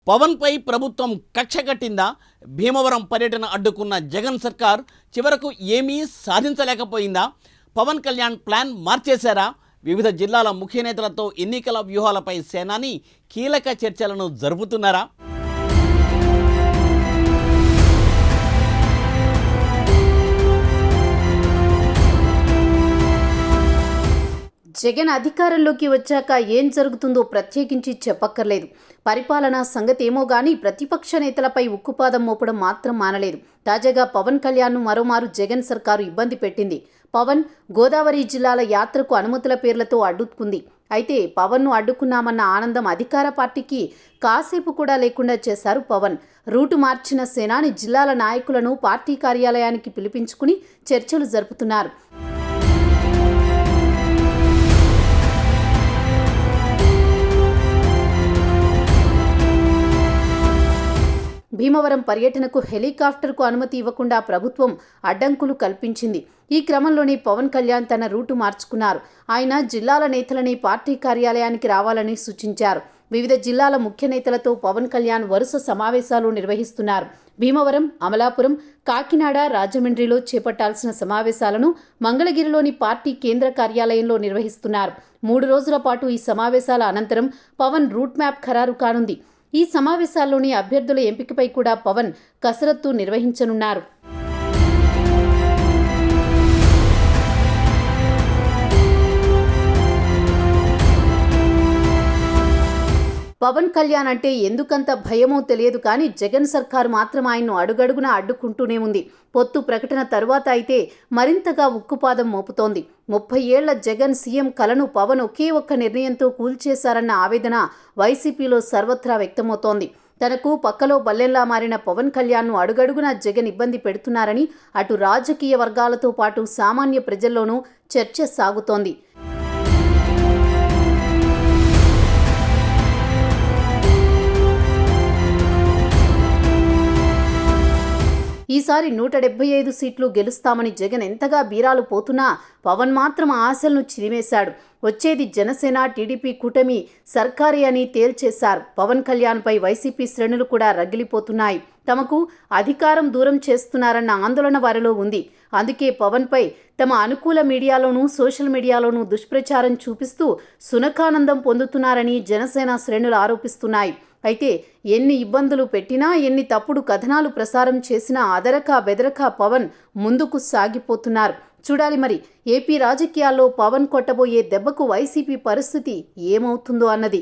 పవన్పై ప్రభుత్వం కక్ష కట్టిందా? భీమవరం పర్యటన అడ్డుకున్న జగన్ సర్కార్ చివరకు ఏమీ సాధించలేకపోయిందా? పవన్ కళ్యాణ్ ప్లాన్ మార్చేశారా? వివిధ జిల్లాల ముఖ్య నేతలతో ఎన్నికల వ్యూహాలపై సేనాని కీలక చర్చలను జరుపుతున్నారా? జగన్ అధికారంలోకి వచ్చాక ఏం జరుగుతుందో ప్రత్యేకించి చెప్పక్కర్లేదు. పరిపాలనా సంగతి ఏమో గానీ ప్రతిపక్ష నేతలపై ఉక్కుపాదం మోపడం మాత్రం మానలేదు. తాజాగా పవన్ కళ్యాణ్ను మరోమారు జగన్ సర్కారు ఇబ్బంది పెట్టింది. పవన్ గోదావరి జిల్లాల యాత్రకు అనుమతుల పేర్లతో అడ్డుకుంది. అయితే పవన్ను అడ్డుకున్నామన్న ఆనందం అధికార పార్టీకి కాసేపు కూడా లేకుండా చేశారు పవన్. రూటు మార్చిన సేనాని జిల్లాల నాయకులను పార్టీ కార్యాలయానికి పిలిపించుకుని చర్చలు జరుపుతున్నారు. భీమవరం పర్యటనకు హెలికాప్టర్కు అనుమతి ఇవ్వకుండా ప్రభుత్వం అడ్డంకులు కల్పించింది. ఈ క్రమంలోనే పవన్ కళ్యాణ్ తన రూటు మార్చుకున్నారు. ఆయన జిల్లాల నేతలని పార్టీ కార్యాలయానికి రావాలని సూచించారు. వివిధ జిల్లాల ముఖ్య నేతలతో పవన్ కళ్యాణ్ వరుస సమావేశాలు నిర్వహిస్తున్నారు. భీమవరం, అమలాపురం, కాకినాడ, రాజమండ్రిలో చేపట్టాల్సిన సమావేశాలను మంగళగిరిలోని పార్టీ కేంద్ర కార్యాలయంలో నిర్వహిస్తున్నారు. 3 రోజుల పాటు ఈ సమావేశాల అనంతరం పవన్ రూట్ మ్యాప్ ఖరారు కానుంది. ఈ సమావేశాల్లోని అభ్యర్థుల ఎంపికపై కూడా పవన్ కసరత్తు నిర్వహించనున్నారు. పవన్ కళ్యాణ్ అంటే ఎందుకంత భయమో తెలియదు కానీ జగన్ సర్కారు మాత్రం ఆయన్ను అడుగడుగునా అడ్డుకుంటూనే ఉంది. పొత్తు ప్రకటన తరువాత అయితే మరింతగా ఉక్కుపాదం మోపుతోంది. 30 ఏళ్ల జగన్ సీఎం కలను పవన్ ఒకే ఒక్క నిర్ణయంతో కూల్చేశారన్న ఆవేదన వైసీపీలో సర్వత్రా వ్యక్తమవుతోంది. తనకు పక్కలో బల్లెంలా మారిన పవన్ కళ్యాణ్ను అడుగడుగునా జగన్ ఇబ్బంది పెడుతున్నారని అటు రాజకీయ వర్గాలతో పాటు సామాన్య ప్రజల్లోనూ చర్చ సాగుతోంది. ఈసారి 175 సీట్లు గెలుస్తామని జగన్ ఎంతగా బీరాలు పోతున్నా పవన్ మాత్రం ఆశలను చిరిమేశాడు. వచ్చేది జనసేన, టీడీపీ కూటమి సర్కారే అని తేల్చేశారు. పవన్ కళ్యాణ్పై వైసీపీ శ్రేణులు కూడా రగిలిపోతున్నాయి. తమకు అధికారం దూరం చేస్తున్నారన్న ఆందోళన వారిలో ఉంది. అందుకే పవన్పై తమ అనుకూల మీడియాలోనూ సోషల్ మీడియాలోనూ దుష్ప్రచారం చూపిస్తూ సునకానందం పొందుతున్నారని జనసేన శ్రేణులు ఆరోపిస్తున్నాయి. అయితే ఎన్ని ఇబ్బందులు పెట్టినా, ఎన్ని తప్పుడు కథనాలు ప్రసారం చేసినా అదరక బెదరక పవన్ ముందుకు సాగిపోతున్నారు. చూడాలి మరి ఏపీ రాజకీయాల్లో పవన్ కొట్టబోయే దెబ్బకు వైసీపీ పరిస్థితి ఏమవుతుందో అన్నది.